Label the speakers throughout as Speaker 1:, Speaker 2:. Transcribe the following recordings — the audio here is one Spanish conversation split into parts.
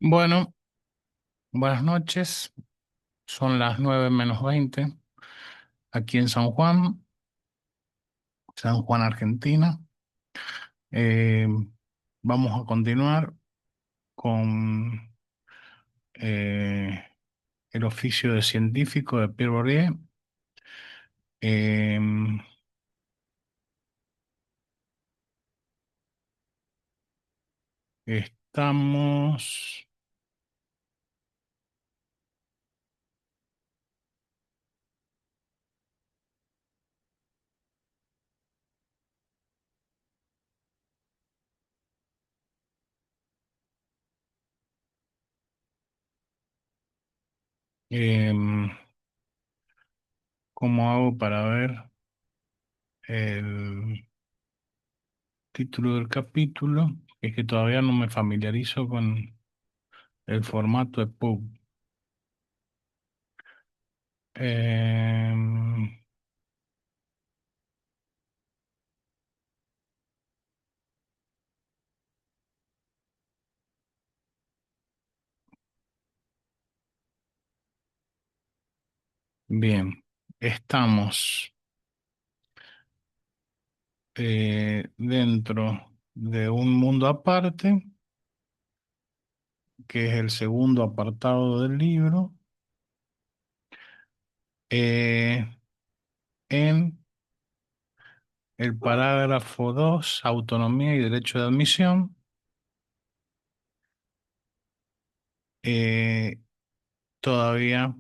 Speaker 1: Bueno, buenas noches. Son las 9 menos 20 aquí en San Juan, Argentina. Eh, Vamos a continuar con eh, el oficio de científico de Pierre Bourdieu. Eh, Estamos em, ¿cómo hago para ver el título del capítulo? Es que todavía no me familiarizo con el formato de PUB. Em, Bien, estamos dentro de un mundo aparte, que es el segundo apartado del libro, eh, en el parágrafo 2, autonomía y derecho de admisión. Todavía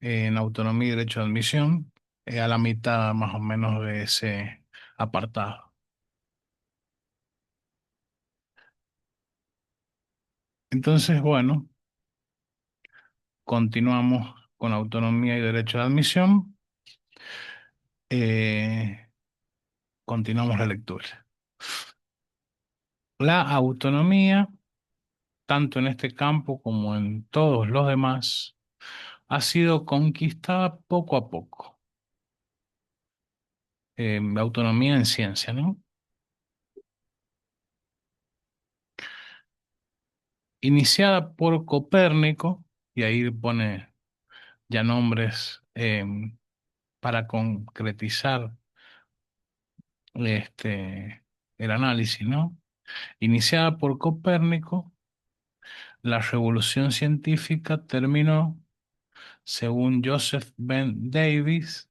Speaker 1: en autonomía y derecho de admisión, a la mitad más o menos de ese apartado. Entonces, bueno, continuamos con autonomía y derecho de admisión. Continuamos la lectura. La autonomía, tanto en este campo como en todos los demás, ha sido conquistada poco a poco. La autonomía en ciencia, ¿no? Iniciada por Copérnico, y ahí pone ya nombres para concretizar el análisis, ¿no? Iniciada por Copérnico, la revolución científica terminó, según Joseph Ben Davis,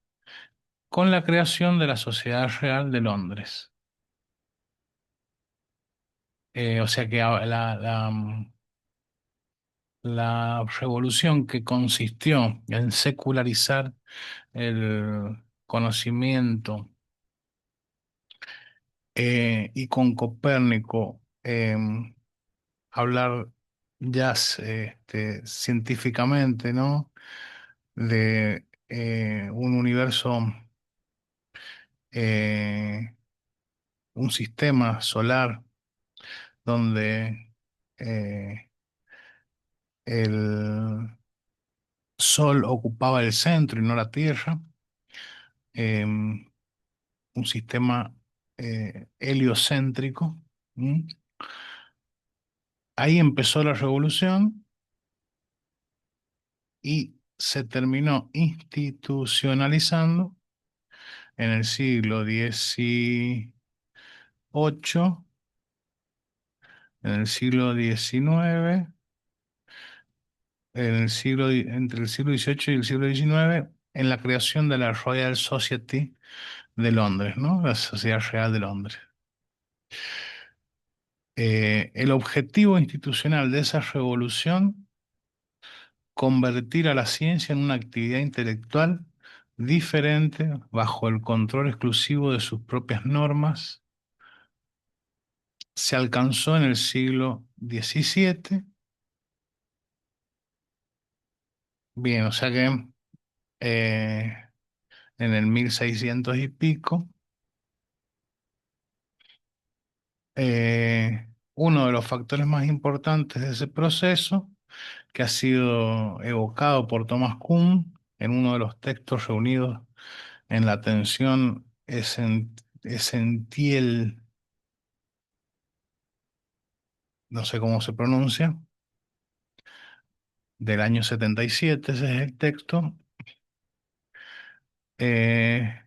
Speaker 1: con la creación de la Sociedad Real de Londres. O sea que la revolución que consistió en secularizar el conocimiento y con Copérnico hablar ya científicamente, ¿no? De un universo, eh, un sistema solar donde eh, el Sol ocupaba el centro y no la Tierra, un sistema heliocéntrico. ¿Mm? Ahí empezó la revolución y se terminó institucionalizando en el siglo XVIII, en el siglo XIX, entre el siglo XVIII y el siglo XIX, en la creación de la Royal Society de Londres, ¿no? La Sociedad Real de Londres. El objetivo institucional de esa revolución, convertir a la ciencia en una actividad intelectual diferente, bajo el control exclusivo de sus propias normas, se alcanzó en el siglo XVII. Bien, o sea que eh, en el 1600 y pico, uno de los factores más importantes de ese proceso, que ha sido evocado por Thomas Kuhn en uno de los textos reunidos en la tensión Essentiel no sé cómo se pronuncia, del año 77, ese es el texto. Eh,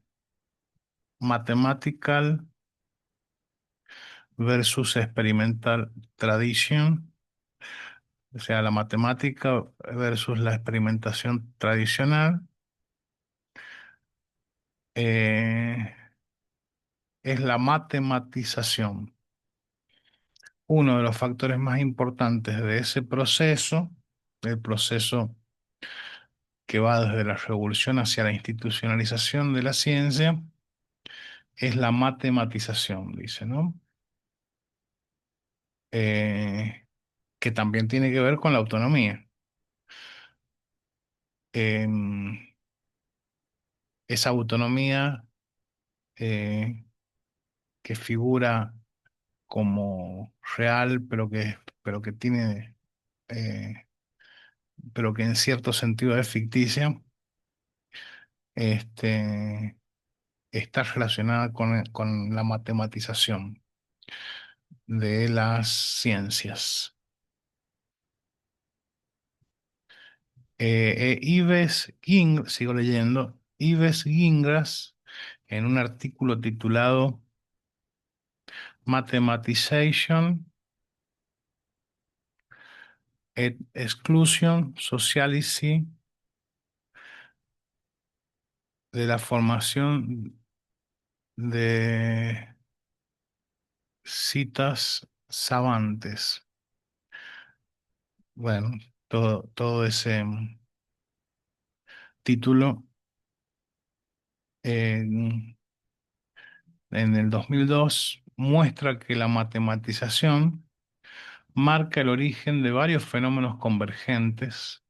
Speaker 1: Mathematical versus Experimental Tradition, o sea, la matemática versus la experimentación tradicional. eh, es la matematización. Uno de los factores más importantes de ese proceso, el proceso que va desde la revolución hacia la institucionalización de la ciencia, es la matematización, dice, ¿no? Eh, que también tiene que ver con la autonomía. Em, Esa autonomía eh, que figura como real, pero que tiene, eh, pero que en cierto sentido es ficticia, este, está relacionada con la matematización de las ciencias. Sigo leyendo, Ives Gingras, en un artículo titulado Mathematization and Exclusion Sociality de la formación de citas savantes. Bueno, todo ese título en, en el 2002 muestra que la matematización marca el origen de varios fenómenos convergentes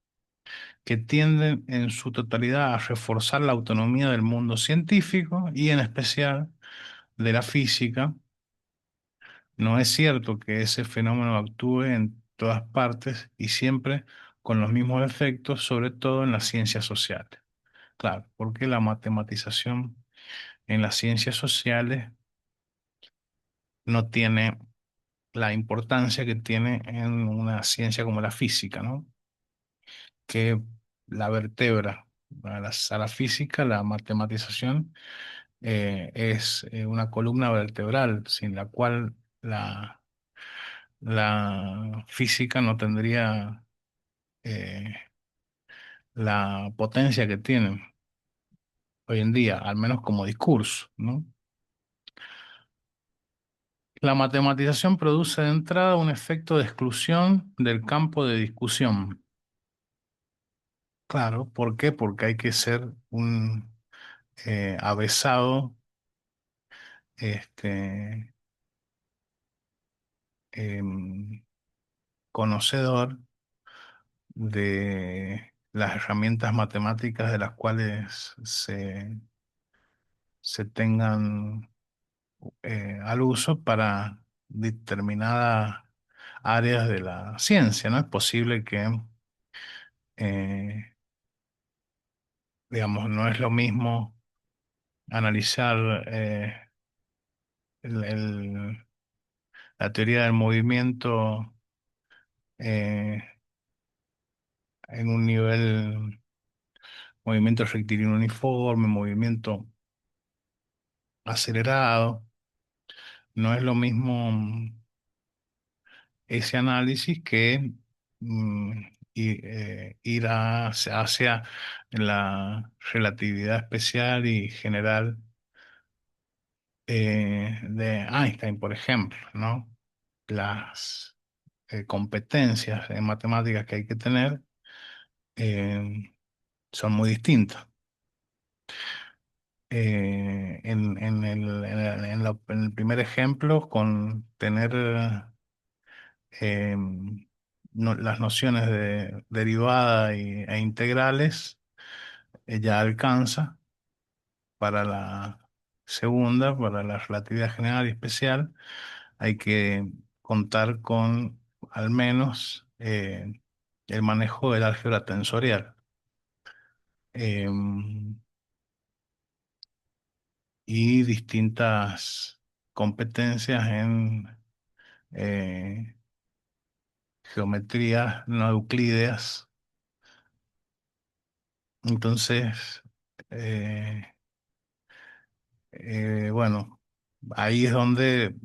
Speaker 1: que tienden en su totalidad a reforzar la autonomía del mundo científico y en especial de la física. No es cierto que ese fenómeno actúe en todas partes y siempre con los mismos efectos, sobre todo en las ciencias sociales. Claro, porque la matematización en las ciencias sociales no tiene la importancia que tiene en una ciencia como la física, ¿no? Que la vertebra. A la física, la matematización es una columna vertebral, sin la cual la física no tendría eh, la potencia que tiene hoy en día, al menos como discurso, ¿no? La matematización produce de entrada un efecto de exclusión del campo de discusión. Claro, ¿por qué? Porque hay que ser un avesado, este, em, conocedor de las herramientas matemáticas de las cuales se tengan al uso para determinadas áreas de la ciencia, ¿no? Es posible que, eh, digamos, no es lo mismo analizar el- la teoría del movimiento eh, en un nivel, movimiento rectilíneo uniforme, movimiento acelerado. No es lo mismo ese análisis que mm, ir hacia la relatividad especial y general de Einstein, por ejemplo, ¿no? Las competencias en matemáticas que hay que tener eh, son muy distintas. En el primer ejemplo, con tener eh, las nociones de derivada e integrales, ya alcanza. Para la segunda, para la relatividad general y especial, hay que contar con al menos el manejo del álgebra tensorial. em, y distintas competencias en geometrías no euclídeas. Entonces, eh, bueno, ahí es donde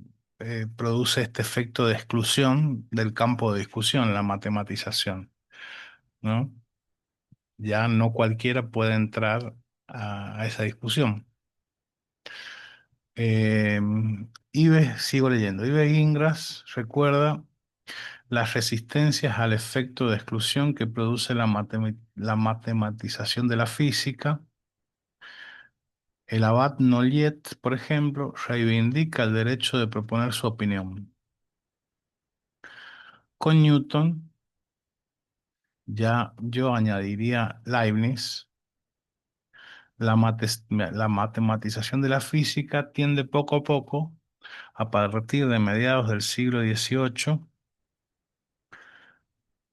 Speaker 1: produce este efecto de exclusión del campo de discusión, la matematización, ¿no? Ya no cualquiera puede entrar a esa discusión. Eh, sigo leyendo. Ives Ingras recuerda las resistencias al efecto de exclusión que produce la matematización de la física. El abad Nollet, por ejemplo, reivindica el derecho de proponer su opinión. Con Newton, ya yo añadiría Leibniz, la matematización de la física tiende poco a poco, a partir de mediados del siglo XVIII,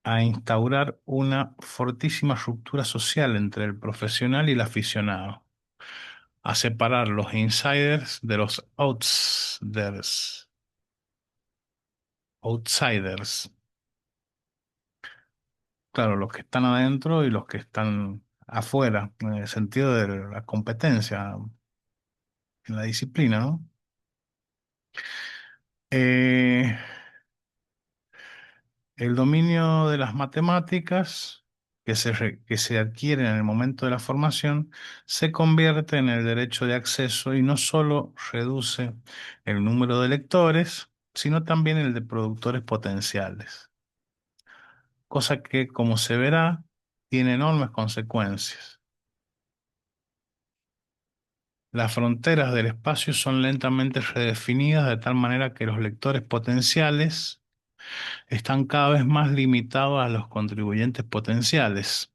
Speaker 1: a instaurar una fortísima ruptura social entre el profesional y el aficionado, a separar los insiders de los outsiders, claro, los que están adentro y los que están afuera, en el sentido de la competencia en la disciplina, ¿no? Eh, el dominio de las matemáticas que se adquiere en el momento de la formación se convierte en el derecho de acceso y no solo reduce el número de lectores, sino también el de productores potenciales, cosa que, como se verá, tiene enormes consecuencias. Las fronteras del espacio son lentamente redefinidas de tal manera que los lectores potenciales están cada vez más limitados a los contribuyentes potenciales.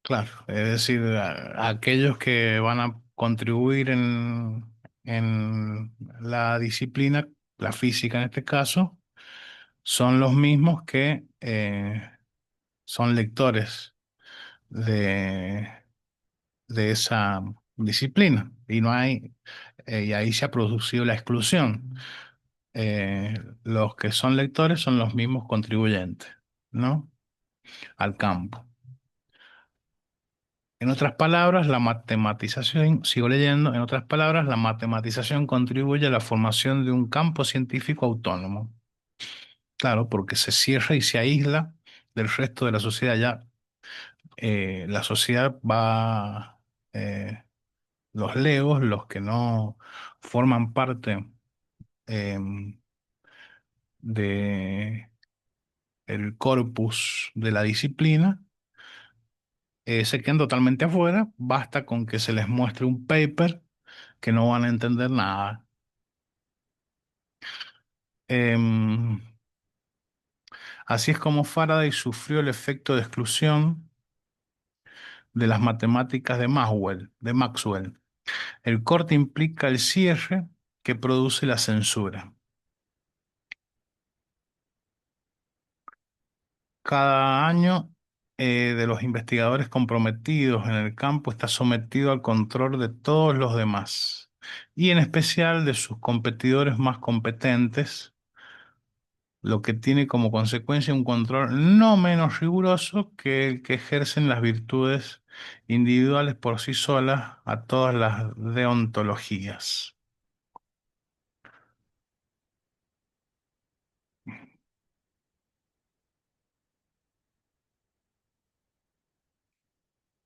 Speaker 1: Claro, es decir, a aquellos que van a contribuir en la disciplina, la física en este caso, son los mismos que son lectores de, de esa disciplina. Y no hay, y ahí se ha producido la exclusión. Los que son lectores son los mismos contribuyentes, ¿no? Al campo. En otras palabras, la matematización, sigo leyendo, en otras palabras, la matematización contribuye a la formación de un campo científico autónomo. Claro, porque se cierra y se aísla del resto de la sociedad. Ya la sociedad va, los legos, los que no forman parte em, de el corpus de la disciplina, se quedan totalmente afuera. Basta con que se les muestre un paper que no van a entender nada. Em, Así es como Faraday sufrió el efecto de exclusión de las matemáticas de Maxwell. El corte implica el cierre que produce la censura. Cada año de los investigadores comprometidos en el campo está sometido al control de todos los demás, y en especial de sus competidores más competentes, lo que tiene como consecuencia un control no menos riguroso que el que ejercen las virtudes individuales por sí solas a todas las deontologías.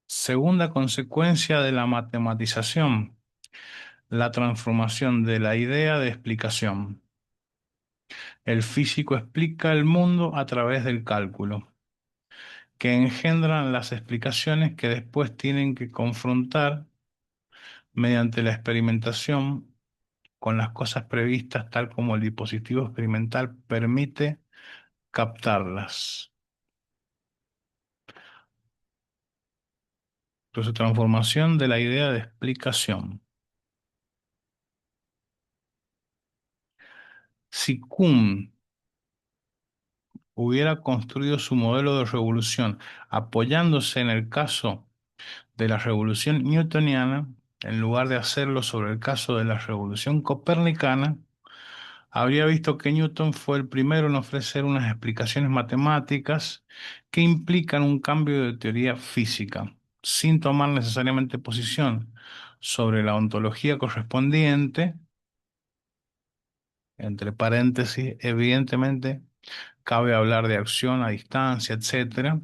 Speaker 1: Segunda consecuencia de la matematización, la transformación de la idea de explicación. El físico explica el mundo a través del cálculo, que engendran las explicaciones que después tienen que confrontar mediante la experimentación con las cosas previstas, tal como el dispositivo experimental permite captarlas. Entonces, transformación de la idea de explicación. Si Kuhn hubiera construido su modelo de revolución apoyándose en el caso de la revolución newtoniana, en lugar de hacerlo sobre el caso de la revolución copernicana, habría visto que Newton fue el primero en ofrecer unas explicaciones matemáticas que implican un cambio de teoría física, sin tomar necesariamente posición sobre la ontología correspondiente, entre paréntesis, evidentemente cabe hablar de acción a distancia, etcétera.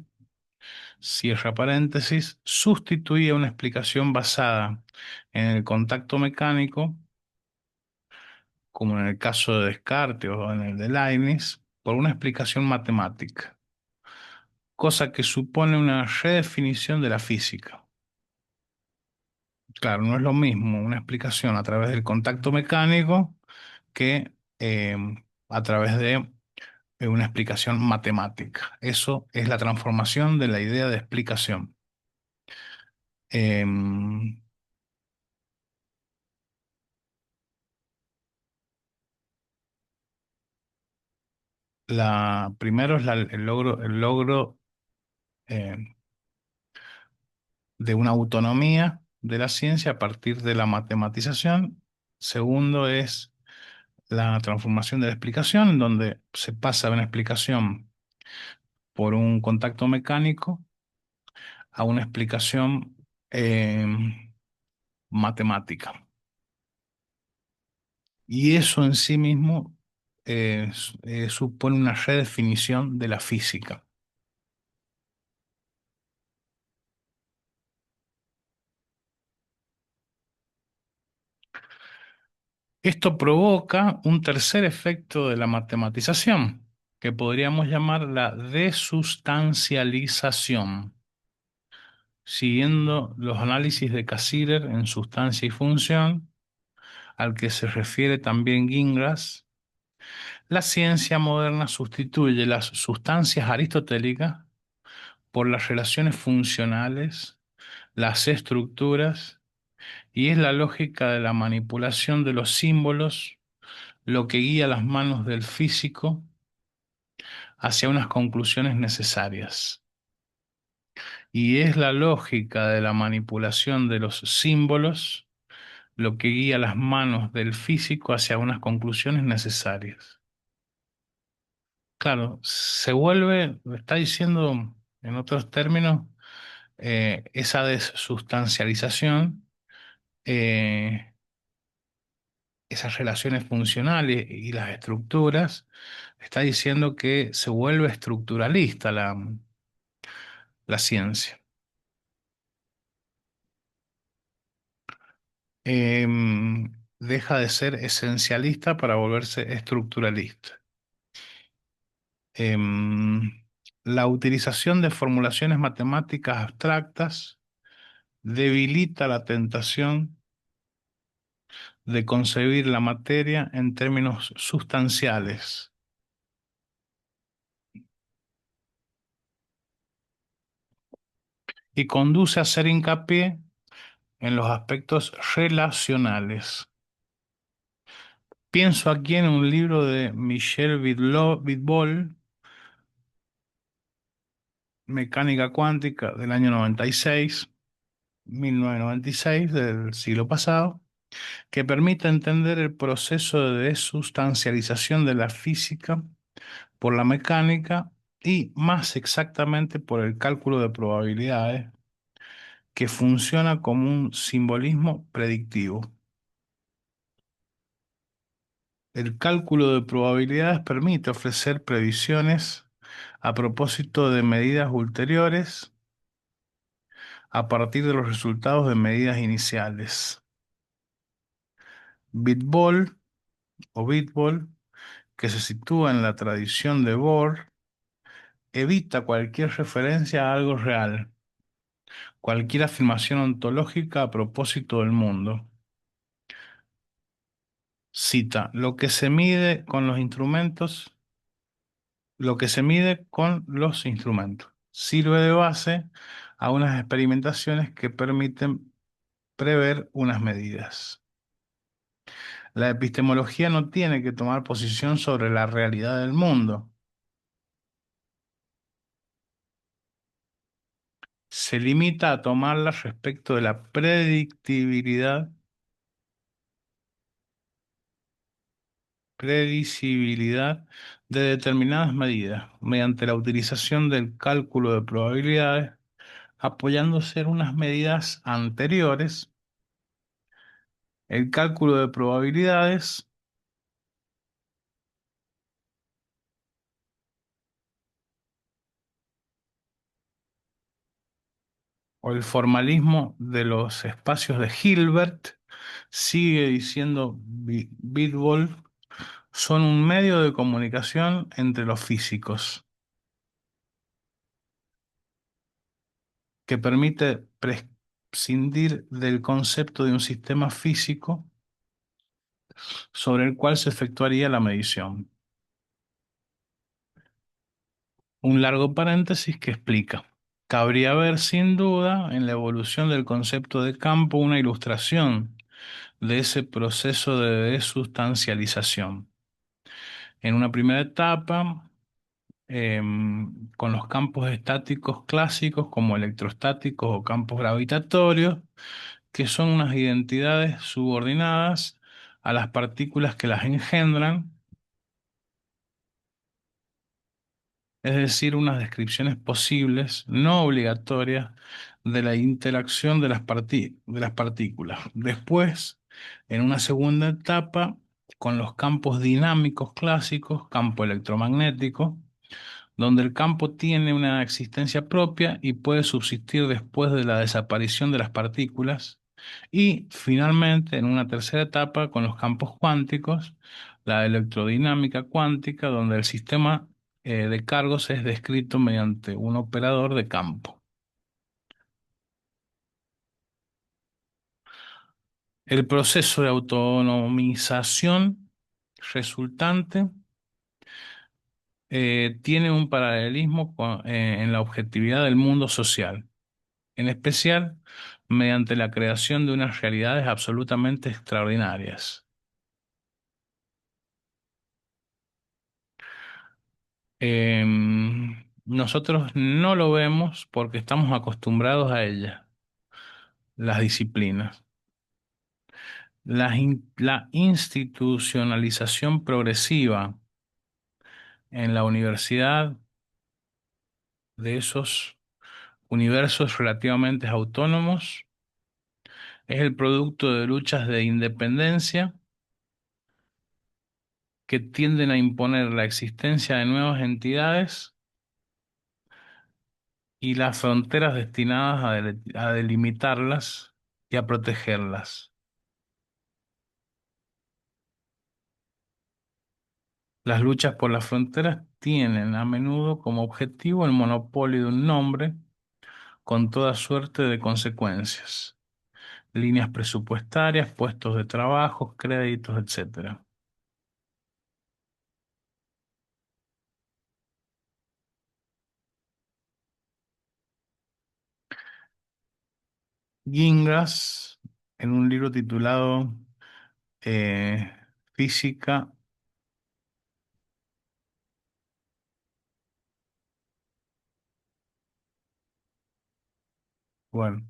Speaker 1: Cierra paréntesis, sustituía una explicación basada en el contacto mecánico, como en el caso de Descartes o en el de Leibniz, por una explicación matemática, cosa que supone una redefinición de la física. Claro, no es lo mismo una explicación a través del contacto mecánico que a través de una explicación matemática. Eso es la transformación de la idea de explicación. Em, primero es el logro eh, de una autonomía de la ciencia a partir de la matematización. Segundo es la transformación de la explicación, en donde se pasa de una explicación por un contacto mecánico a una explicación matemática. Y eso en sí mismo supone una redefinición de la física. Esto provoca un tercer efecto de la matematización, que podríamos llamar la desustancialización. Siguiendo los análisis de Cassirer en sustancia y función, al que se refiere también Gingras, la ciencia moderna sustituye las sustancias aristotélicas por las relaciones funcionales, las estructuras, y es la lógica de la manipulación de los símbolos lo que guía las manos del físico hacia unas conclusiones necesarias. Y es la lógica de la manipulación de los símbolos lo que guía las manos del físico hacia unas conclusiones necesarias. Claro, se vuelve, está diciendo en otros términos, esa desustancialización, eh, esas relaciones funcionales y las estructuras, está diciendo que se vuelve estructuralista la ciencia. Deja de ser esencialista para volverse estructuralista. La utilización de formulaciones matemáticas abstractas debilita la tentación de concebir la materia en términos sustanciales y conduce a hacer hincapié en los aspectos relacionales. Pienso aquí en un libro de Michel Vidbol, Mecánica Cuántica, del año 1996, del siglo pasado, que permite entender el proceso de desustancialización de la física por la mecánica y más exactamente por el cálculo de probabilidades, que funciona como un simbolismo predictivo. El cálculo de probabilidades permite ofrecer previsiones a propósito de medidas ulteriores a partir de los resultados de medidas iniciales. Bitbol o Bitbol, que se sitúa en la tradición de Bohr, evita cualquier referencia a algo real, cualquier afirmación ontológica a propósito del mundo. Cita, lo que se mide con los instrumentos. Sirve de base a unas experimentaciones que permiten prever unas medidas. La epistemología no tiene que tomar posición sobre la realidad del mundo. Se limita a tomarla respecto de la predictibilidad predecibilidad de determinadas medidas mediante la utilización del cálculo de probabilidades, apoyándose en unas medidas anteriores. El cálculo de probabilidades o el formalismo de los espacios de Hilbert, sigue diciendo Bitbol, son un medio de comunicación entre los físicos que permite prescindir del concepto de un sistema físico sobre el cual se efectuaría la medición. Un largo paréntesis que explica. Cabría ver sin duda en la evolución del concepto de campo una ilustración de ese proceso de desustancialización. En una primera etapa, con los campos estáticos clásicos como electrostáticos o campos gravitatorios, que son unas identidades subordinadas a las partículas que las engendran, es decir, unas descripciones posibles, no obligatorias, de la interacción de de las partículas. Después, en una segunda etapa, con los campos dinámicos clásicos, campo electromagnético, donde el campo tiene una existencia propia y puede subsistir después de la desaparición de las partículas. Y finalmente, en una tercera etapa, con los campos cuánticos, la electrodinámica cuántica, donde el sistema de cargos es descrito mediante un operador de campo. El proceso de autonomización resultante tiene un paralelismo en la objetividad del mundo social, en especial mediante la creación de unas realidades absolutamente extraordinarias. Nosotros no lo vemos porque estamos acostumbrados a ellas, las disciplinas. La institucionalización progresiva en la universidad de esos universos relativamente autónomos es el producto de luchas de independencia que tienden a imponer la existencia de nuevas entidades y las fronteras destinadas a delimitarlas y a protegerlas. Las luchas por las fronteras tienen a menudo como objetivo el monopolio de un nombre con toda suerte de consecuencias, líneas presupuestarias, puestos de trabajo, créditos, etcétera. Gingras, en un libro titulado eh, Física, bueno,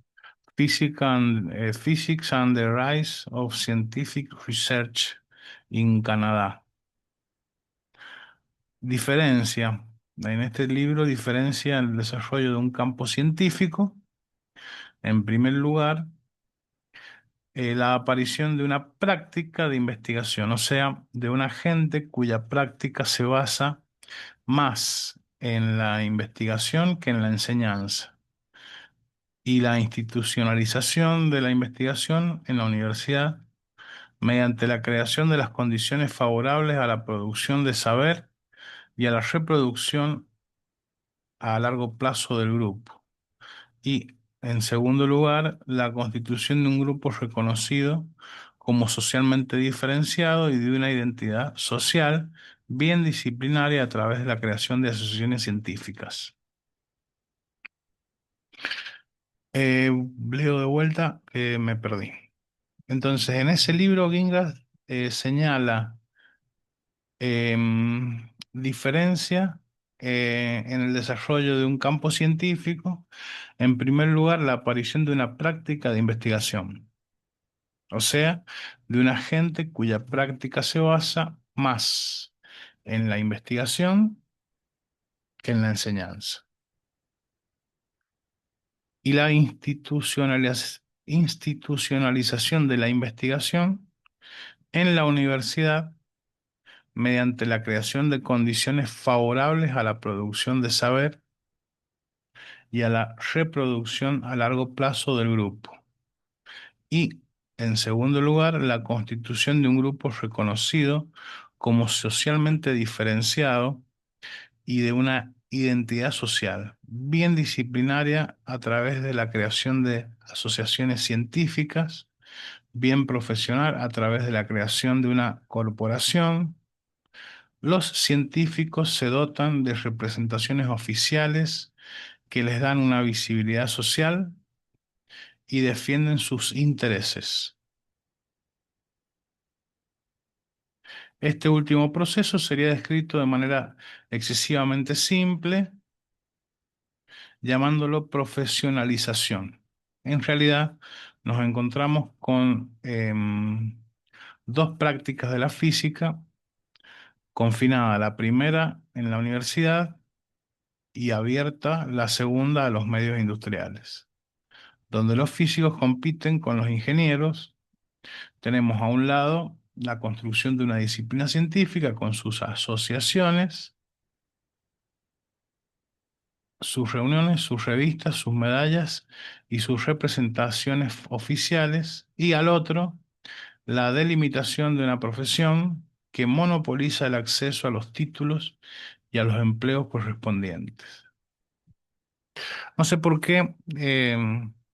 Speaker 1: Physics and the Rise of Scientific Research in Canadá. Diferencia, en este libro diferencia el desarrollo de un campo científico, en primer lugar, la aparición de una práctica de investigación, o sea, de un agente cuya práctica se basa más en la investigación que en la enseñanza, y la institucionalización de la investigación en la universidad mediante la creación de las condiciones favorables a la producción de saber y a la reproducción a largo plazo del grupo. Y, en segundo lugar, la constitución de un grupo reconocido como socialmente diferenciado y de una identidad social bien disciplinaria a través de la creación de asociaciones científicas. Leo de vuelta que me perdí. Entonces, en ese libro, Gingras señala diferencia en el desarrollo de un campo científico. En primer lugar, la aparición de una práctica de investigación, o sea, de un agente cuya práctica se basa más en la investigación que en la enseñanza. Y la institucionalización de la investigación en la universidad mediante la creación de condiciones favorables a la producción de saber y a la reproducción a largo plazo del grupo. Y, en segundo lugar, la constitución de un grupo reconocido como socialmente diferenciado y de una identidad social, bien disciplinaria a través de la creación de asociaciones científicas, bien profesional a través de la creación de una corporación. Los científicos se dotan de representaciones oficiales que les dan una visibilidad social y defienden sus intereses. Este último proceso sería descrito de manera excesivamente simple, llamándolo profesionalización. En realidad, nos encontramos con dos prácticas de la física, confinada la primera en la universidad y abierta la segunda a los medios industriales, donde los físicos compiten con los ingenieros. Tenemos a un lado la construcción de una disciplina científica con sus asociaciones, sus reuniones, sus revistas, sus medallas y sus representaciones oficiales, y al otro, la delimitación de una profesión que monopoliza el acceso a los títulos y a los empleos correspondientes. No sé por qué,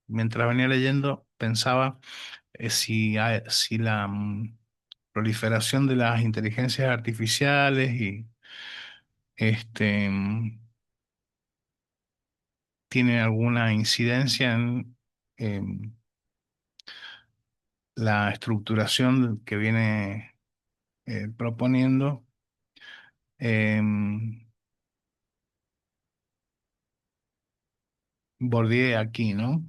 Speaker 1: mientras venía leyendo, pensaba si la proliferación de las inteligencias artificiales y este, tiene alguna incidencia en la estructuración que viene proponiendo Bourdieu aquí, ¿no?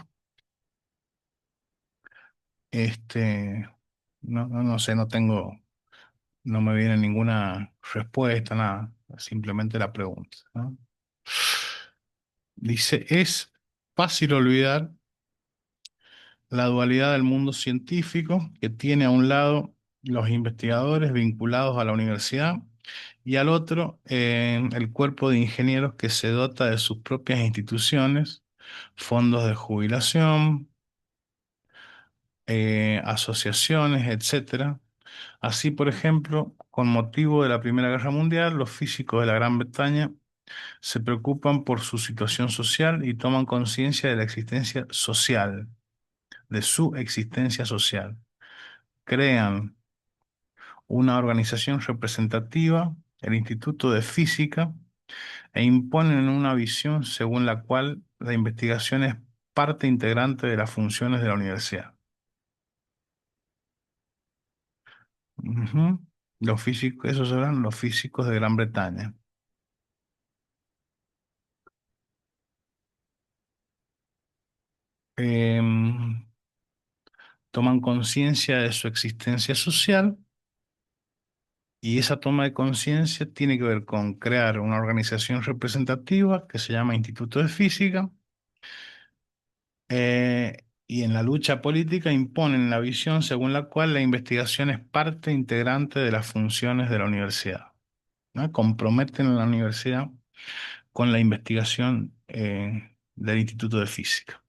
Speaker 1: Este, no sé, no me viene ninguna respuesta, nada, simplemente la pregunta, ¿no? Dice, es fácil olvidar la dualidad del mundo científico que tiene a un lado los investigadores vinculados a la universidad y al otro el cuerpo de ingenieros que se dota de sus propias instituciones, fondos de jubilación, asociaciones, etcétera. Así, por ejemplo, con motivo de la Primera Guerra Mundial, los físicos de la Gran Bretaña se preocupan por su situación social y toman conciencia de la existencia social, de su existencia social. Crean una organización representativa, el Instituto de Física, e imponen una visión según la cual la investigación es parte integrante de las funciones de la universidad. Ujú. Los físicos, esos eran los físicos de Gran Bretaña. Em, Toman conciencia de su existencia social y esa toma de conciencia tiene que ver con crear una organización representativa que se llama Instituto de Física, y en la lucha política imponen la visión según la cual la investigación es parte integrante de las funciones de la universidad, ¿no? Comprometen a la universidad con la investigación del Instituto de Física.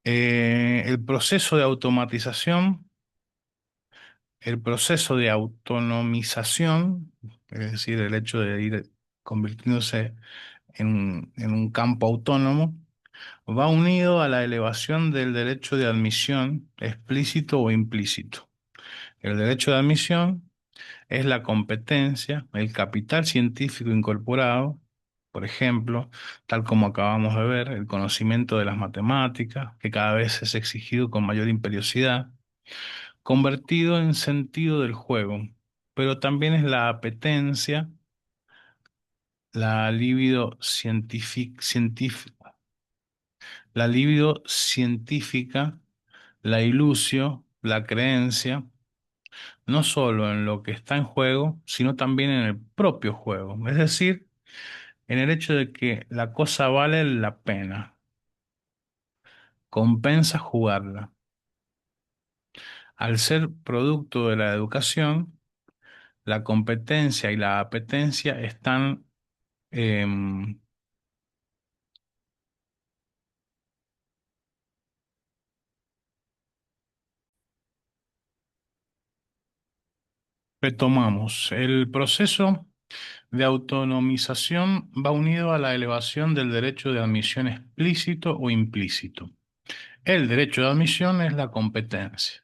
Speaker 1: El proceso de automatización, el proceso de autonomización, es decir, el hecho de ir convirtiéndose en un campo autónomo, va unido a la elevación del derecho de admisión explícito o implícito. El derecho de admisión es la competencia, el capital científico incorporado, por ejemplo, tal como acabamos de ver, el conocimiento de las matemáticas, que cada vez es exigido con mayor imperiosidad, convertido en sentido del juego, pero también es la apetencia, la libido la libido científica, la ilusio, la creencia, no solo en lo que está en juego, sino también en el propio juego. Es decir, en el hecho de que la cosa vale la pena, compensa jugarla. Al ser producto de la educación, la competencia y la apetencia están, em, retomamos. El proceso de autonomización va unido a la elevación del derecho de admisión explícito o implícito. El derecho de admisión es la competencia.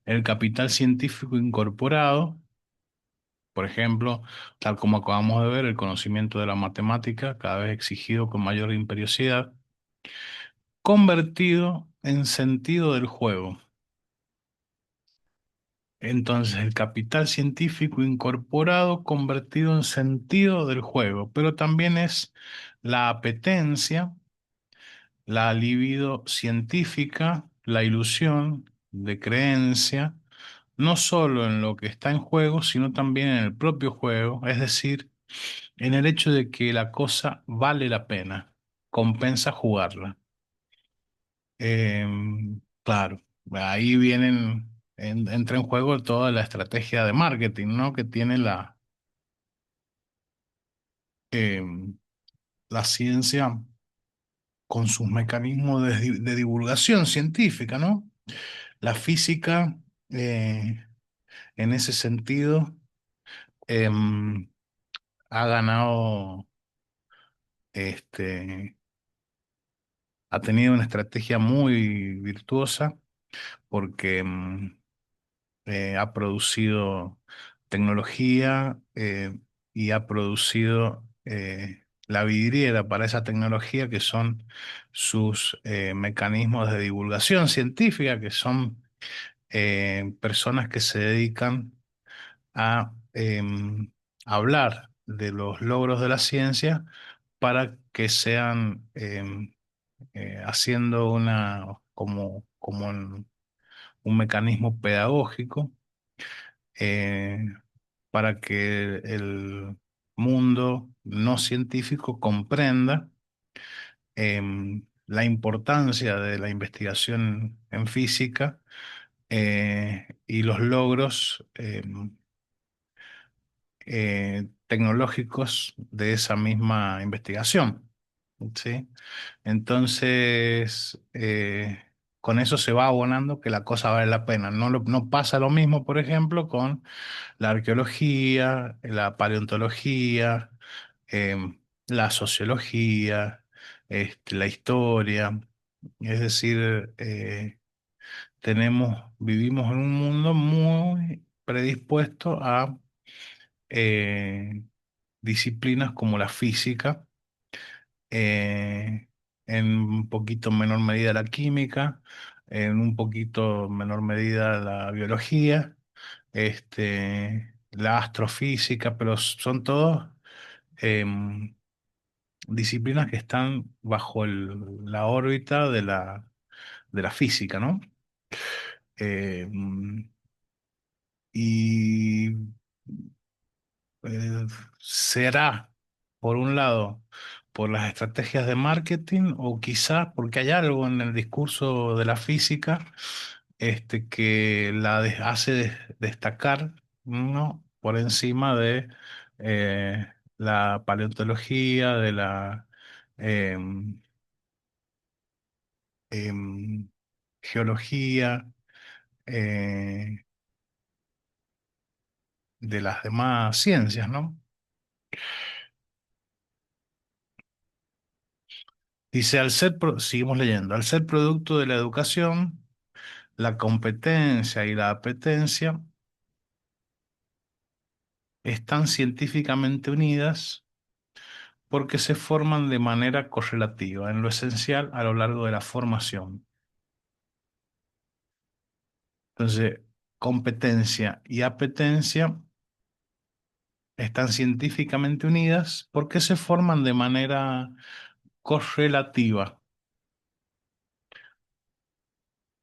Speaker 1: El capital científico incorporado, por ejemplo, tal como acabamos de ver, el conocimiento de la matemática, cada vez exigido con mayor imperiosidad, convertido en sentido del juego. Entonces, el capital científico incorporado convertido en sentido del juego, pero también es la apetencia, la libido científica, la ilusión de creencia, no solo en lo que está en juego, sino también en el propio juego, es decir, en el hecho de que la cosa vale la pena, compensa jugarla. Claro, ahí entra en juego toda la estrategia de marketing, ¿no? Que tiene em, la ciencia con sus mecanismos de divulgación científica, ¿no? La física, en ese sentido, em, ha ganado, este, ha tenido una estrategia muy virtuosa porque ha producido tecnología y ha producido la vidriera para esa tecnología que son sus mecanismos de divulgación científica, que son personas que se dedican a hablar de los logros de la ciencia para que sean haciendo como un mecanismo pedagógico eh, para que el mundo no científico comprenda la importancia de la investigación en física y los logros tecnológicos de esa misma investigación. ¿Sí? Entonces, con eso se va abonando que la cosa vale la pena. No pasa lo mismo, por ejemplo, con la arqueología, la paleontología, la sociología, la historia. Es decir, vivimos en un mundo muy predispuesto a eh, disciplinas como la física, en un poquito menor medida la química, en un poquito menor medida la biología, la astrofísica, pero son todos em, disciplinas que están bajo la órbita de la física, ¿no? Em, y eh, será, por un lado, por las estrategias de marketing o quizás porque hay algo en el discurso de la física que hace destacar, ¿no? Por encima de la paleontología, de la em, em, geología, eh, de las demás ciencias, ¿no? Dice, seguimos leyendo, al ser producto de la educación, la competencia y la apetencia están científicamente unidas porque se forman de manera correlativa, en lo esencial a lo largo de la formación. Entonces, competencia y apetencia están científicamente unidas porque se forman de manera correlativa.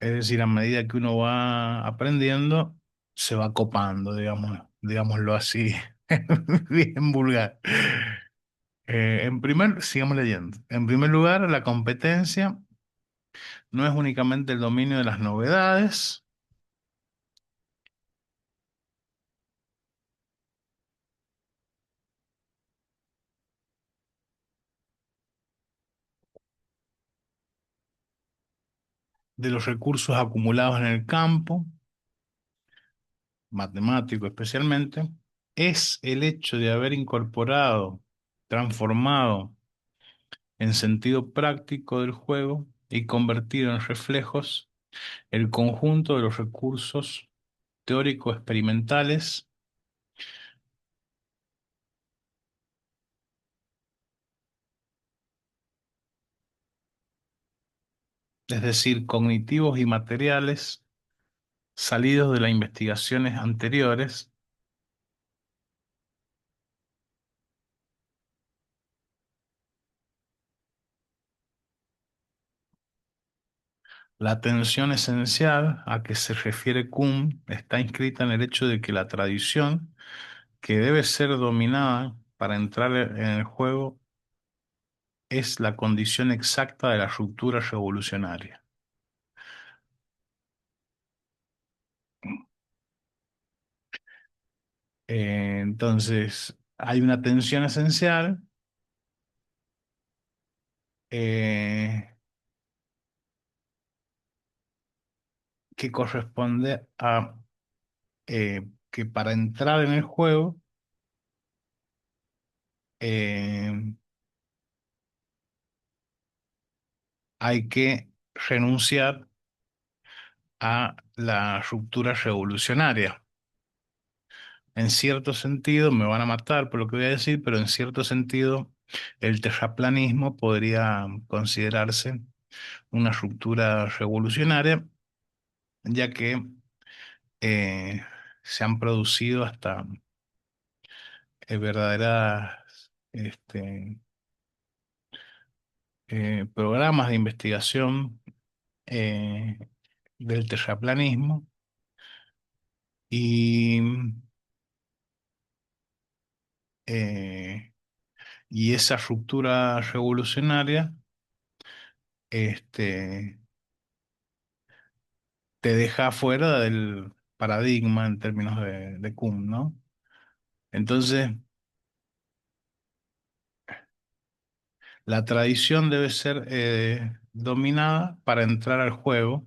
Speaker 1: Es decir, a medida que uno va aprendiendo, se va copando, digámoslo así, bien vulgar. Sigamos leyendo. En primer lugar, la competencia no es únicamente el dominio de las novedades, de los recursos acumulados en el campo, matemático especialmente, es el hecho de haber incorporado, transformado en sentido práctico del juego y convertido en reflejos el conjunto de los recursos teórico-experimentales, es decir, cognitivos y materiales, salidos de las investigaciones anteriores. La tensión esencial a que se refiere Kuhn está inscrita en el hecho de que la tradición, que debe ser dominada para entrar en el juego, es la condición exacta de la ruptura revolucionaria. Entonces, hay una tensión esencial eh, que corresponde a que para entrar en el juego eh, hay que renunciar a la ruptura revolucionaria. En cierto sentido, me van a matar por lo que voy a decir, pero en cierto sentido, el terraplanismo podría considerarse una ruptura revolucionaria, ya que eh, se han producido hasta verdaderas programas de investigación eh, del terraplanismo y, eh, y esa ruptura revolucionaria este, te deja fuera del paradigma en términos de Kuhn, ¿no? Entonces, la tradición debe ser dominada para entrar al juego.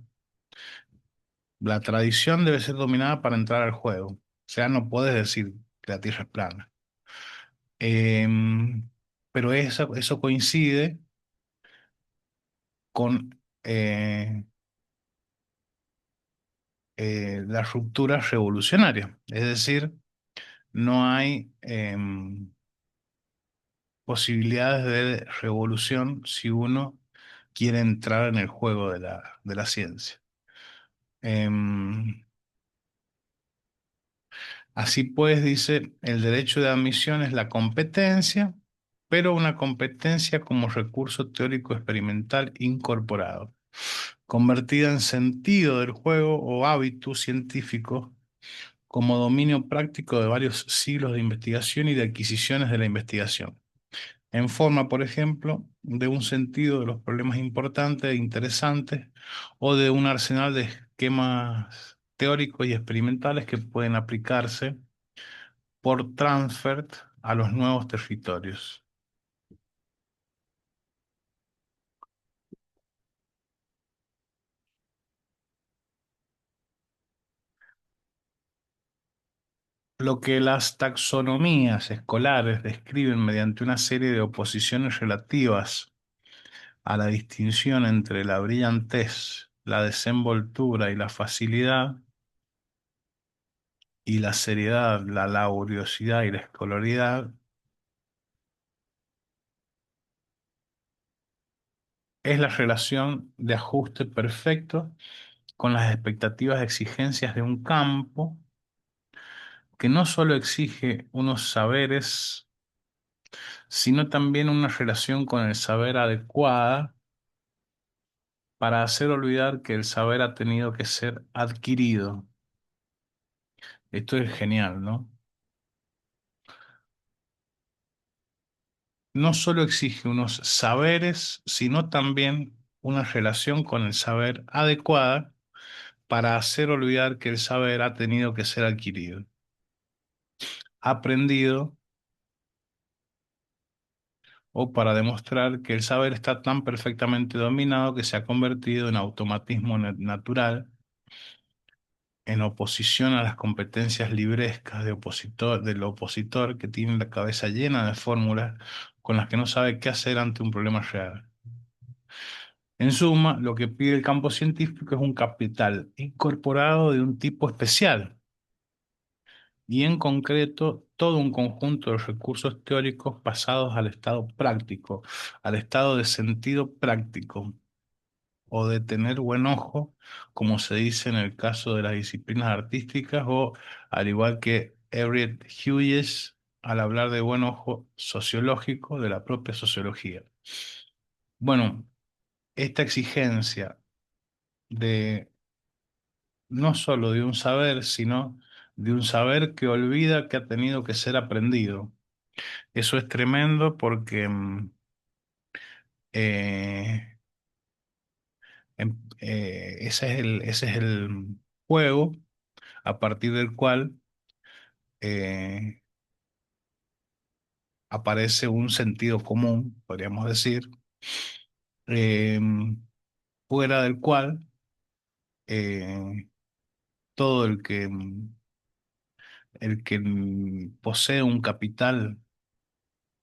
Speaker 1: La tradición debe ser dominada para entrar al juego. O sea, no puedes decir que la Tierra es plana. Pero eso coincide con la ruptura revolucionaria. Es decir, no hay posibilidades de revolución si uno quiere entrar en el juego de la ciencia. Em, Así pues, dice, el derecho de admisión es la competencia, pero una competencia como recurso teórico experimental incorporado, convertida en sentido del juego o hábito científico como dominio práctico de varios siglos de investigación y de adquisiciones de la investigación, en forma, por ejemplo, de un sentido de los problemas importantes e interesantes o de un arsenal de esquemas teóricos y experimentales que pueden aplicarse por transfer a los nuevos territorios. Lo que las taxonomías escolares describen mediante una serie de oposiciones relativas a la distinción entre la brillantez, la desenvoltura y la facilidad, y la seriedad, la laboriosidad y la escolaridad, es la relación de ajuste perfecto con las expectativas de exigencias de un campo que no solo exige unos saberes, sino también una relación con el saber adecuada para hacer olvidar que el saber ha tenido que ser adquirido. Esto es genial, ¿no? No solo exige unos saberes, sino también una relación con el saber adecuada para hacer olvidar que el saber ha tenido que ser adquirido, aprendido o para demostrar que el saber está tan perfectamente dominado que se ha convertido en automatismo natural en oposición a las competencias librescas del opositor que tiene la cabeza llena de fórmulas con las que no sabe qué hacer ante un problema real. En suma, lo que pide el campo científico es un capital incorporado de un tipo especial y en concreto todo un conjunto de recursos teóricos pasados al estado práctico, al estado de sentido práctico o de tener buen ojo, como se dice en el caso de las disciplinas artísticas o al igual que Everett Hughes al hablar de buen ojo sociológico de la propia sociología. Bueno, esta exigencia de no solo de un saber, sino de un saber que olvida que ha tenido que ser aprendido. Eso es tremendo porque eh, ese es el juego a partir del cual eh, aparece un sentido común, podríamos decir, eh, fuera del cual eh, todo el que posee un capital,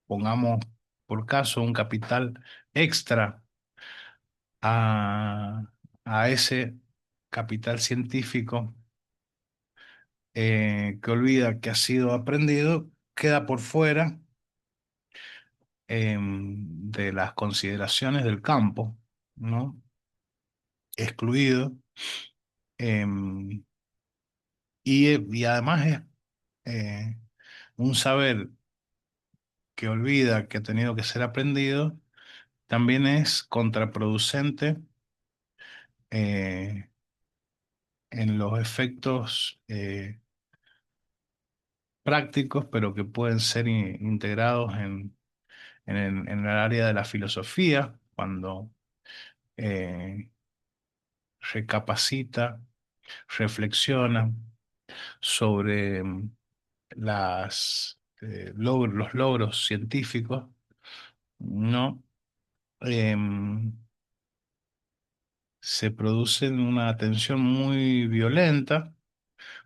Speaker 1: pongamos por caso un capital extra a, a ese capital científico que olvida que ha sido aprendido, queda por fuera de las consideraciones del campo, ¿no? Excluido. em, y además es eh, un saber que olvida que ha tenido que ser aprendido, también es contraproducente eh, en los efectos prácticos, pero que pueden ser integrados en el área de la filosofía, cuando eh, recapacita, reflexiona sobre los logros científicos, ¿no? Em, Se produce una tensión muy violenta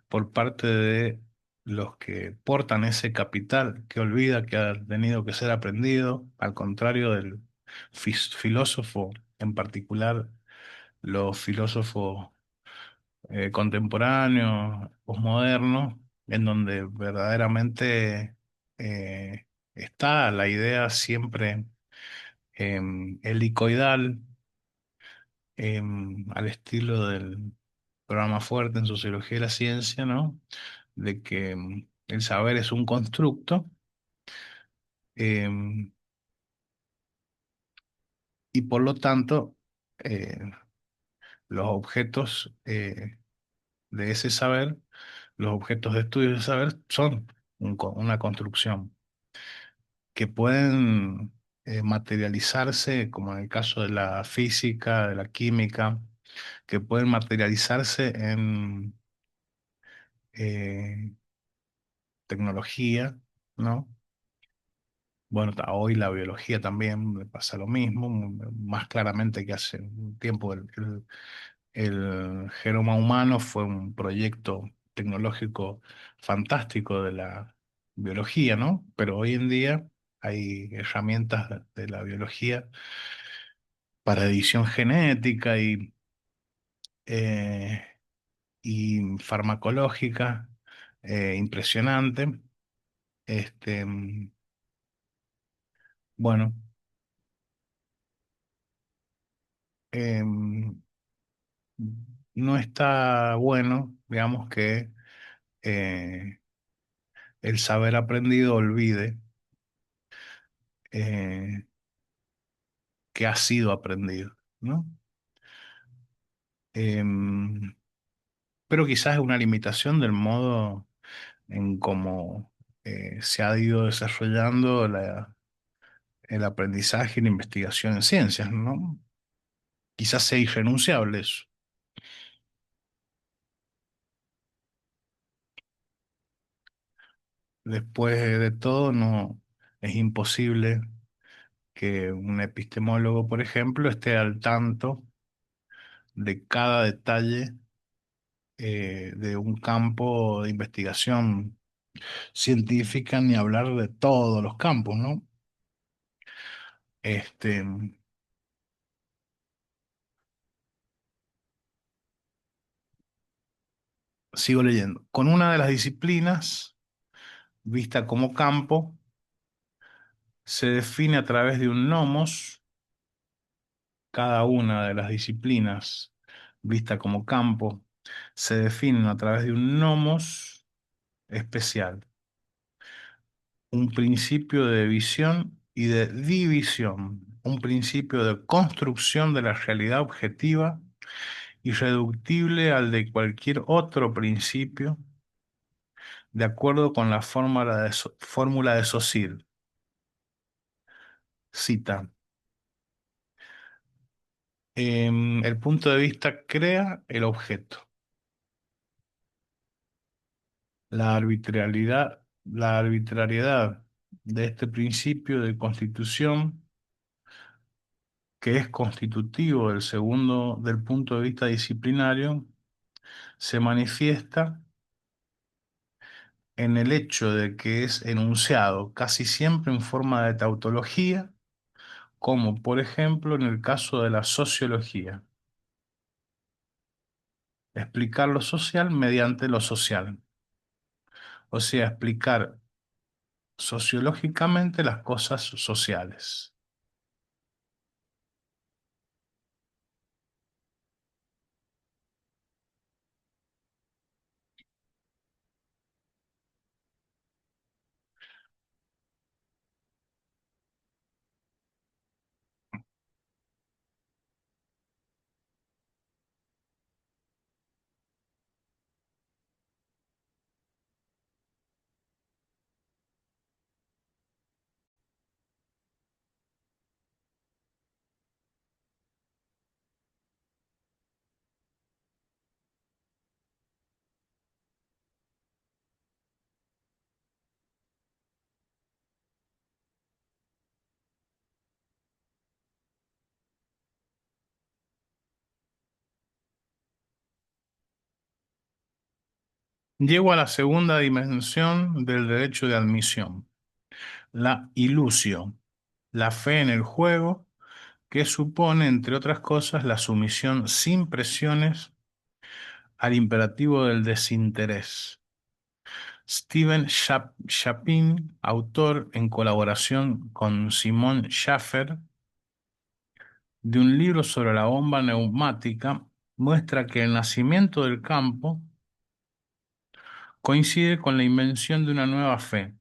Speaker 1: por parte de los que portan ese capital que olvida que ha tenido que ser aprendido, al contrario del filósofo, en particular los filósofos contemporáneos, posmodernos, en donde verdaderamente está la idea siempre helicoidal, al estilo del programa fuerte en Sociología de la Ciencia, ¿no? De que el saber es un constructo em, y por lo tanto eh, los objetos de ese saber, los objetos de estudio de ese saber son una construcción que pueden materializarse, como en el caso de la física, de la química, que pueden materializarse en eh, tecnología, ¿no? Bueno, hoy la biología también le pasa lo mismo, más claramente que hace un tiempo el genoma humano fue un proyecto tecnológico fantástico de la biología, ¿no? Pero hoy en día hay herramientas de la biología para edición genética eh, y farmacológica impresionante. Este, bueno, em, no está bueno, digamos, que eh, el saber aprendido olvide eh, que ha sido aprendido, ¿no? Em, pero quizás es una limitación del modo en cómo se ha ido desarrollando el aprendizaje y la investigación en ciencias, ¿no? Quizás sea irrenunciable eso. Después de todo, no es imposible que un epistemólogo, por ejemplo, esté al tanto de cada detalle de un campo de investigación científica, ni hablar de todos los campos, ¿no? Este, sigo leyendo. Con una de las disciplinas vista como campo, se define a través de un nomos. Cada una de las disciplinas vista como campo se definen a través de un nomos especial, un principio de visión y de división, un principio de construcción de la realidad objetiva irreductible al de cualquier otro principio, de acuerdo con la fórmula de Saussure. Cita. El punto de vista crea el objeto. La arbitrariedad de este principio de constitución, que es constitutivo del punto de vista disciplinario, se manifiesta en el hecho de que es enunciado casi siempre en forma de tautología, como por ejemplo en el caso de la sociología, explicar lo social mediante lo social, o sea, explicar sociológicamente las cosas sociales. Llego a la segunda dimensión del derecho de admisión, la ilusio, la fe en el juego, que supone, entre otras cosas, la sumisión sin presiones al imperativo del desinterés. Chapin, autor en colaboración con Simon Schaffer de un libro sobre la bomba neumática, muestra que el nacimiento del campo coincide con la invención de una nueva fe.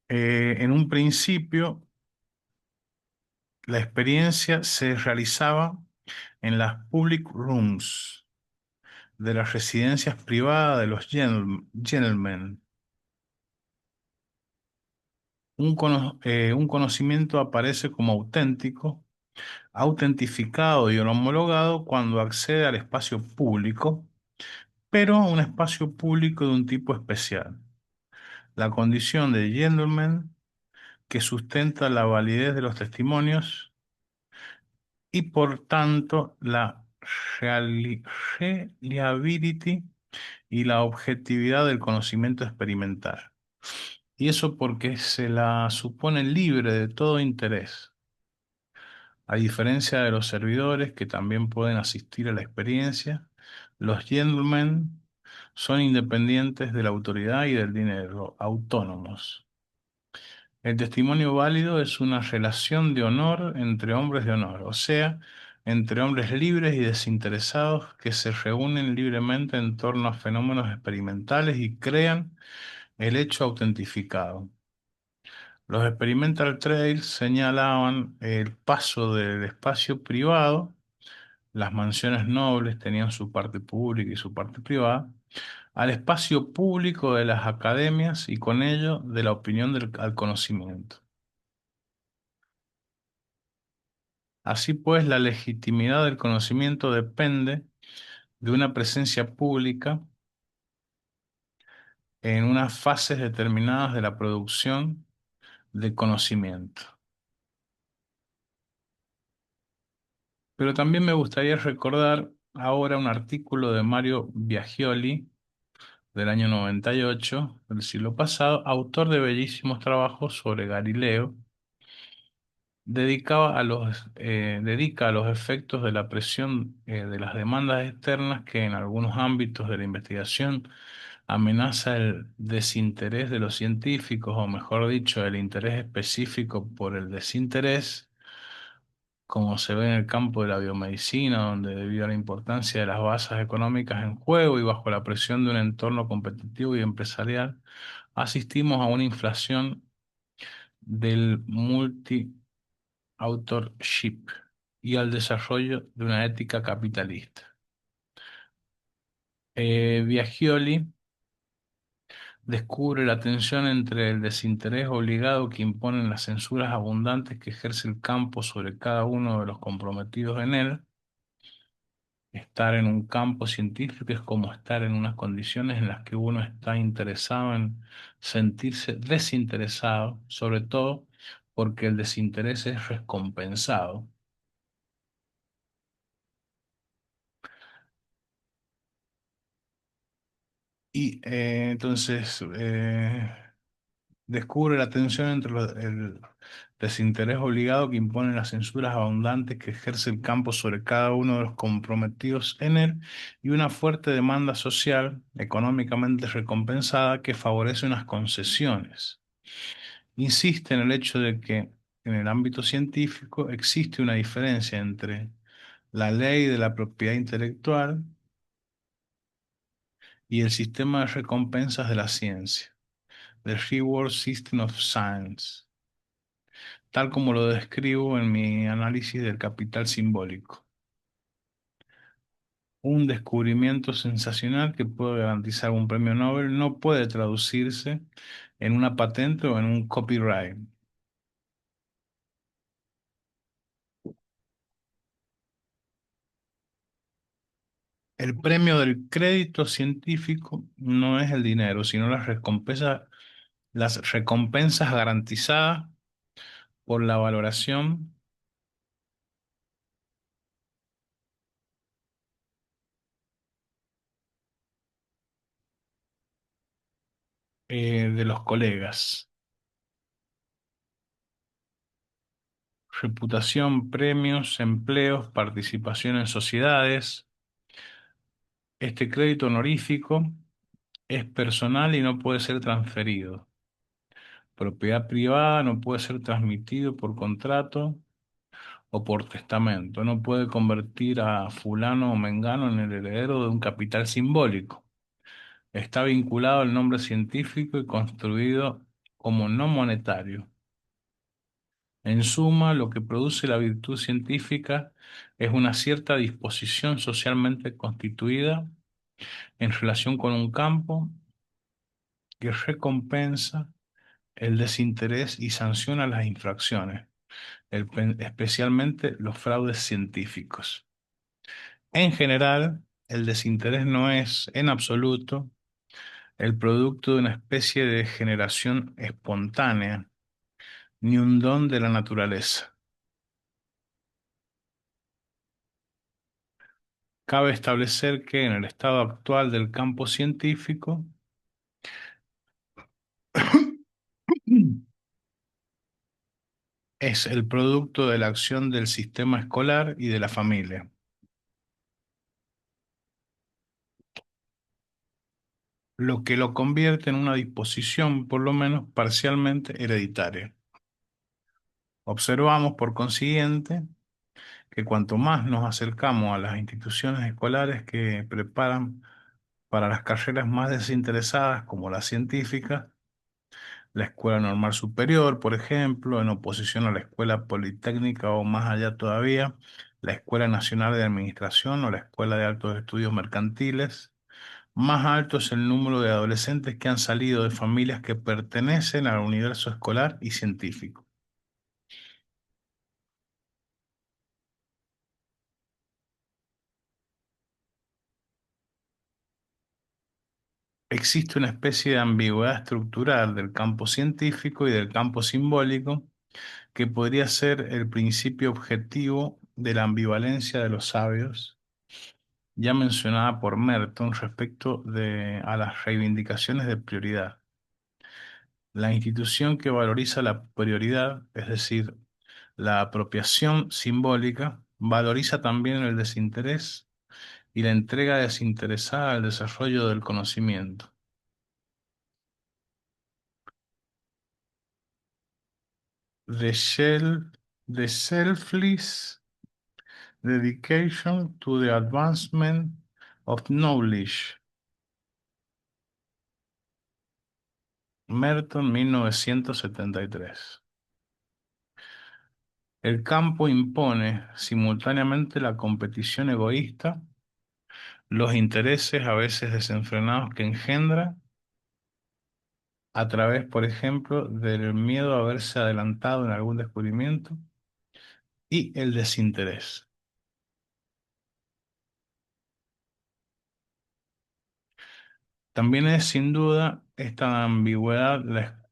Speaker 1: En un principio, la experiencia se realizaba en las public rooms de las residencias privadas de los gentlemen. Un conocimiento aparece como auténtico, autentificado y homologado cuando accede al espacio público, pero un espacio público de un tipo especial. La condición de gentleman que sustenta la validez de los testimonios y por tanto la reliability y la objetividad del conocimiento experimental. Y eso porque se la supone libre de todo interés, a diferencia de los servidores que también pueden asistir a la experiencia. Los gentlemen son independientes de la autoridad y del dinero, autónomos. El testimonio válido es una relación de honor entre hombres de honor, o sea, entre hombres libres y desinteresados que se reúnen libremente en torno a fenómenos experimentales y crean el hecho autentificado. Los experimental trails señalaban el paso del espacio privado las mansiones nobles tenían su parte pública y su parte privada, al espacio público de las academias y con ello de la opinión al conocimiento. Así pues, la legitimidad del conocimiento depende de una presencia pública en unas fases determinadas de la producción de conocimiento. Pero también me gustaría recordar ahora un artículo de Mario Biagioli del año 98 del siglo pasado, autor de bellísimos trabajos sobre Galileo, dedica a los efectos de la presión de las demandas externas que en algunos ámbitos de la investigación amenaza el desinterés de los científicos, o mejor dicho, el interés específico por el desinterés, como se ve en el campo de la biomedicina, donde debido a la importancia de las bases económicas en juego y bajo la presión de un entorno competitivo y empresarial, asistimos a una inflación del multi-authorship y al desarrollo de una ética capitalista. Biagioli descubre la tensión entre el desinterés obligado que imponen las censuras abundantes que ejerce el campo sobre cada uno de los comprometidos en él. Estar en un campo científico es como estar en unas condiciones en las que uno está interesado en sentirse desinteresado, sobre todo porque el desinterés es recompensado. Y entonces descubre la tensión entre el desinterés obligado que imponen las censuras abundantes que ejerce el campo sobre cada uno de los comprometidos en él y una fuerte demanda social, económicamente recompensada, que favorece unas concesiones. Insiste en el hecho de que en el ámbito científico existe una diferencia entre la ley de la propiedad intelectual y el sistema de recompensas de la ciencia, the Reward System of Science, tal como lo describo en mi análisis del capital simbólico. Un descubrimiento sensacional que puede garantizar un premio Nobel no puede traducirse en una patente o en un copyright. El premio del crédito científico no es el dinero, sino las recompensas garantizadas por la valoración de los colegas. Reputación, premios, empleos, participación en sociedades. Este crédito honorífico es personal y no puede ser transferido. Propiedad privada no puede ser transmitido por contrato o por testamento. No puede convertir a fulano o mengano en el heredero de un capital simbólico. Está vinculado al nombre científico y construido como no monetario. En suma, lo que produce la virtud científica es una cierta disposición socialmente constituida en relación con un campo que recompensa el desinterés y sanciona las infracciones, especialmente los fraudes científicos. En general, el desinterés no es, en absoluto, el producto de una especie de generación espontánea, ni un don de la naturaleza. Cabe establecer que en el estado actual del campo científico, es el producto de la acción del sistema escolar y de la familia, lo que lo convierte en una disposición, por lo menos parcialmente hereditaria. Observamos, por consiguiente, que cuanto más nos acercamos a las instituciones escolares que preparan para las carreras más desinteresadas, como la científica, la Escuela Normal Superior, por ejemplo, en oposición a la Escuela Politécnica o más allá todavía, la Escuela Nacional de Administración o la Escuela de Altos Estudios Mercantiles. Más alto es el número de adolescentes que han salido de familias que pertenecen al universo escolar y científico. Existe una especie de ambigüedad estructural del campo científico y del campo simbólico que podría ser el principio objetivo de la ambivalencia de los sabios, ya mencionada por Merton respecto a las reivindicaciones de prioridad. La institución que valoriza la prioridad, es decir, la apropiación simbólica, valoriza también el desinterés y la entrega desinteresada al desarrollo del conocimiento. The, shel- the selfless dedication to the advancement of knowledge. Merton, 1973. El campo impone simultáneamente la competición egoísta, los intereses a veces desenfrenados que engendra, a través, por ejemplo, del miedo a haberse adelantado en algún descubrimiento, y el desinterés. También es sin duda esta ambigüedad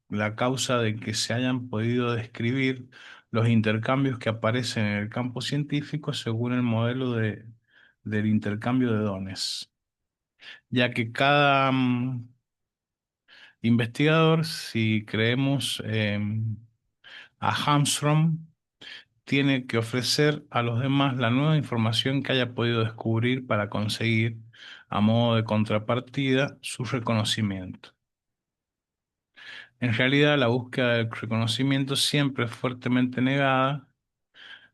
Speaker 1: la causa de que se hayan podido describir los intercambios que aparecen en el campo científico según el modelo del intercambio de dones, ya que cada investigador, si creemos a Armstrong, tiene que ofrecer a los demás la nueva información que haya podido descubrir para conseguir, a modo de contrapartida, su reconocimiento. En realidad, la búsqueda del reconocimiento siempre es fuertemente negada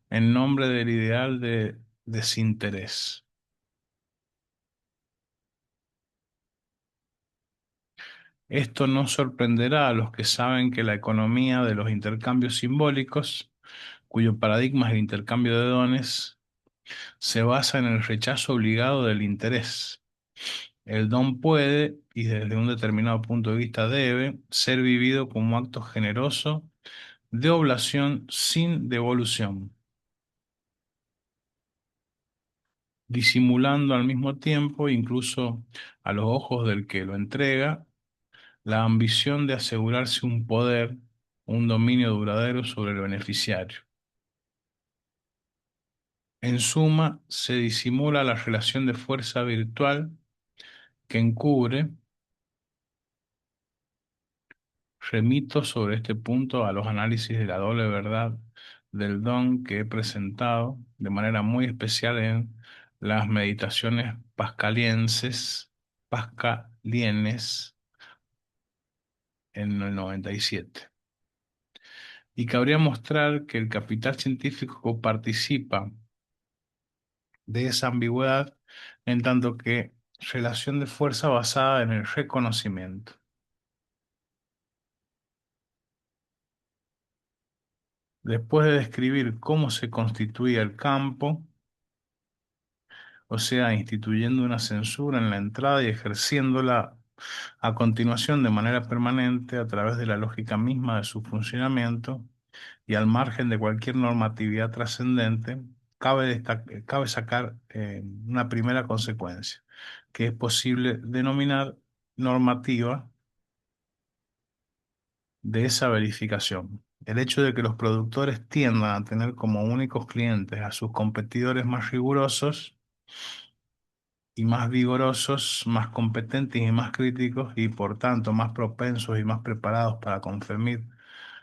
Speaker 1: en nombre del ideal de desinterés. Esto no sorprenderá a los que saben que la economía de los intercambios simbólicos, cuyo paradigma es el intercambio de dones, se basa en el rechazo obligado del interés. El don puede, y desde un determinado punto de vista debe, ser vivido como acto generoso de oblación sin devolución, disimulando al mismo tiempo, incluso a los ojos del que lo entrega, la ambición de asegurarse un poder, un dominio duradero sobre el beneficiario. En suma, se disimula la relación de fuerza virtual que encubre. Remito sobre este punto a los análisis de la doble verdad del don que he presentado de manera muy especial en las meditaciones pascalienes en el 97. Y cabría mostrar que el capital científico participa de esa ambigüedad en tanto que relación de fuerza basada en el reconocimiento. Después de describir cómo se constituía el campo, o sea, instituyendo una censura en la entrada y ejerciéndola a continuación de manera permanente a través de la lógica misma de su funcionamiento y al margen de cualquier normatividad trascendente, cabe sacar una primera consecuencia, que es posible denominar normativa de esa verificación. El hecho de que los productores tiendan a tener como únicos clientes a sus competidores más rigurosos y más vigorosos, más competentes y más críticos y por tanto más propensos y más preparados para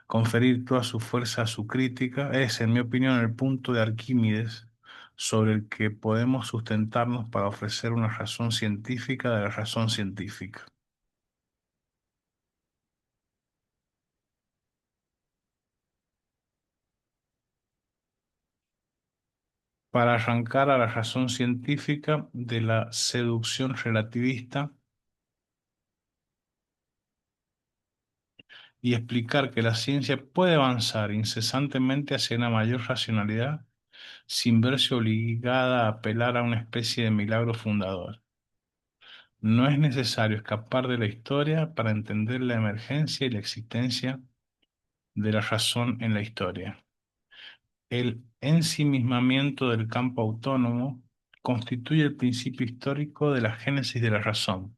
Speaker 1: conferir toda su fuerza a su crítica, es, en mi opinión, el punto de Arquímedes sobre el que podemos sustentarnos para ofrecer una razón científica de la razón científica. Para arrancar a la razón científica de la seducción relativista y explicar que la ciencia puede avanzar incesantemente hacia una mayor racionalidad sin verse obligada a apelar a una especie de milagro fundador. No es necesario escapar de la historia para entender la emergencia y la existencia de la razón en la historia. El ensimismamiento del campo autónomo constituye el principio histórico de la génesis de la razón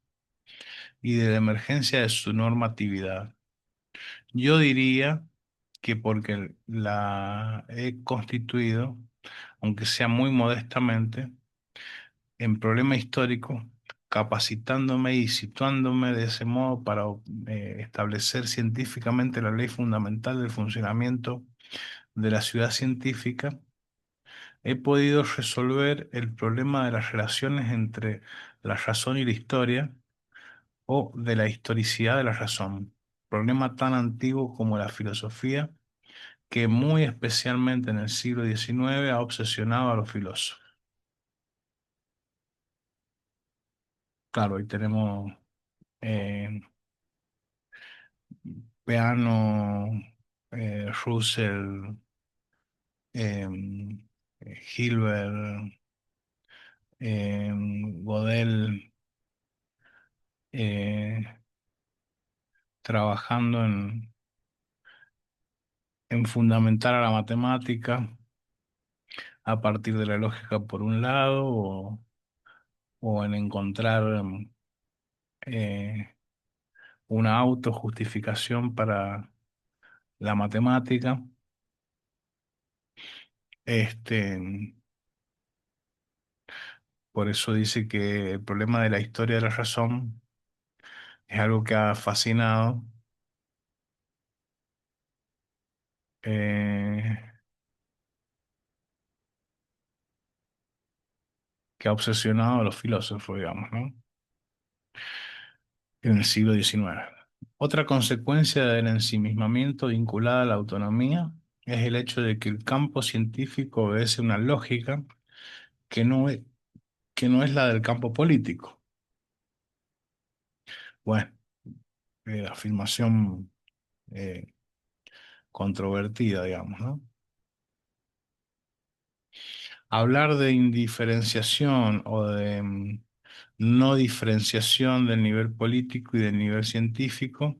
Speaker 1: y de la emergencia de su normatividad. Yo diría que porque la he constituido, aunque sea muy modestamente, en problema histórico, capacitándome y situándome de ese modo para establecer científicamente la ley fundamental del funcionamiento de la ciudad científica, he podido resolver el problema de las relaciones entre la razón y la historia o de la historicidad de la razón, problema tan antiguo como la filosofía que muy especialmente en el siglo XIX ha obsesionado a los filósofos. Claro, hoy tenemos eh, Peano, Russell, Hilbert, Gödel, eh, trabajando en fundamentar a la matemática a partir de la lógica por un lado, o en encontrar eh, una autojustificación para la matemática. Este, por eso dice que el problema de la historia de la razón es algo que ha fascinado, eh, que ha obsesionado a los filósofos, digamos, ¿no? En el siglo XIX. Otra consecuencia del ensimismamiento vinculada a la autonomía es el hecho de que el campo científico obedece una lógica que no es la del campo político. Bueno, afirmación eh, controvertida, digamos, ¿no? Hablar de indiferenciación o de no diferenciación del nivel político y del nivel científico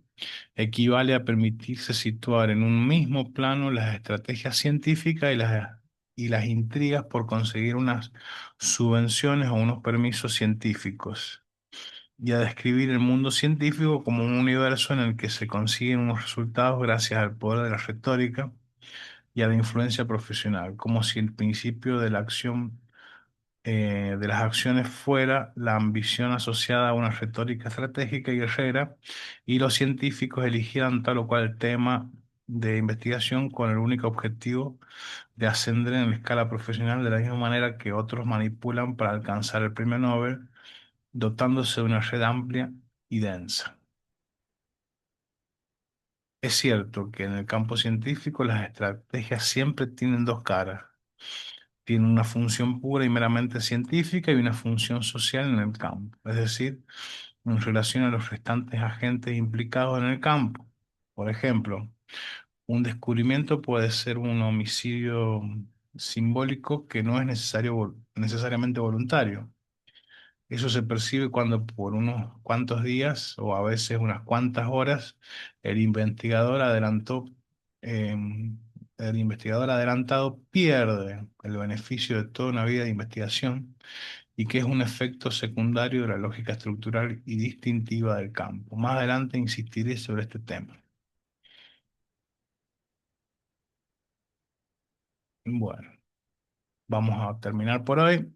Speaker 1: equivale a permitirse situar en un mismo plano las estrategias científicas y las intrigas por conseguir unas subvenciones o unos permisos científicos, y a describir el mundo científico como un universo en el que se consiguen unos resultados gracias al poder de la retórica y a la influencia profesional, como si el principio de la acción de las acciones fuera la ambición asociada a una retórica estratégica y guerrera, y los científicos eligieran tal o cual tema de investigación con el único objetivo de ascender en la escala profesional de la misma manera que otros manipulan para alcanzar el premio Nobel, dotándose de una red amplia y densa. Es cierto que en el campo científico las estrategias siempre tienen dos caras. Tiene una función pura y meramente científica y una función social en el campo, es decir, en relación a los restantes agentes implicados en el campo. Por ejemplo, un descubrimiento puede ser un homicidio simbólico que no es necesariamente voluntario. Eso se percibe cuando por unos cuantos días o a veces unas cuantas horas el investigador adelantó, el investigador adelantado pierde el beneficio de toda una vida de investigación, y que es un efecto secundario de la lógica estructural y distintiva del campo. Más adelante insistiré sobre este tema. Bueno, vamos a terminar por hoy,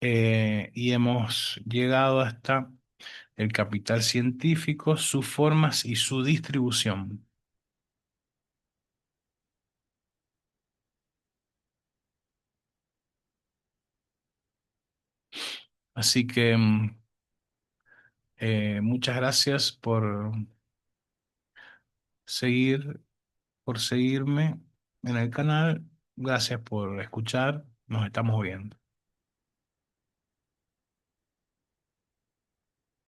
Speaker 1: y hemos llegado hasta el capital científico, sus formas y su distribución. Así que muchas gracias seguir, por seguirme en el canal. Gracias por escuchar. Nos estamos viendo.